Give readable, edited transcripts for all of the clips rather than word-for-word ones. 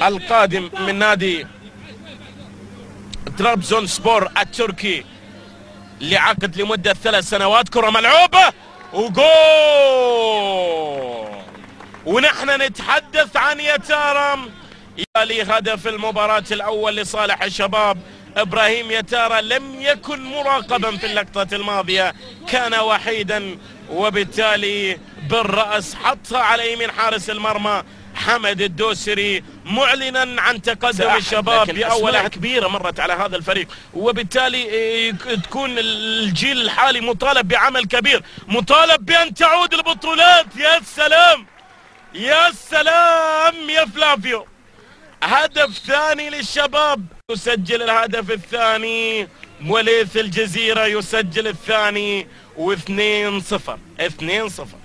القادم من نادي ترابزون سبور التركي لعقد لمدة 3 سنوات. كرة ملعوبة وجول، ونحن نتحدث عن يتارم. يالي هدف المباراة الأول لصالح الشباب. إبراهيم يتارا لم يكن مراقبا في اللقطة الماضية، كان وحيدا، وبالتالي بالرأس حطها على يمين حارس المرمى حمد الدوسري، معلنا عن تقدم الشباب بأولى كبيرة مرت على هذا الفريق، وبالتالي تكون الجيل الحالي مطالب بعمل كبير، مطالب بأن تعود البطولات. يا سلام يا سلام يا فلافيو. هدف ثاني للشباب، يسجل الهدف الثاني، وليث الجزيرة يسجل الثاني، و2-0. 2-0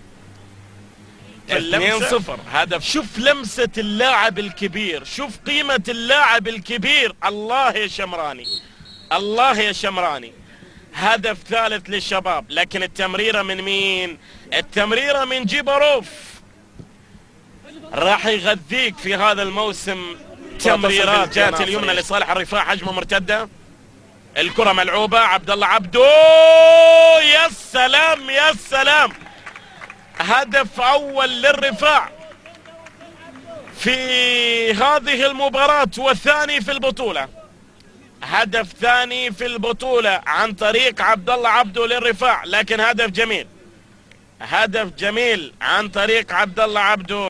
هدف. شوف لمسة اللاعب الكبير، شوف قيمة اللاعب الكبير. الله يا شمراني، الله يا شمراني. هدف ثالث للشباب، لكن التمريرة من مين؟ التمريرة من جيباروف. راح يغذيك في هذا الموسم تمريرات. جاءت اليمنى لصالح الرفاع، هجمة مرتدة، الكرة ملعوبة، عبد الله عبدو، يا سلام يا سلام. هدف أول للرفاع في هذه المباراة والثاني في البطولة. هدف ثاني في البطولة عن طريق عبد الله عبدو للرفاع، لكن هدف جميل، هدف جميل عن طريق عبد الله عبدو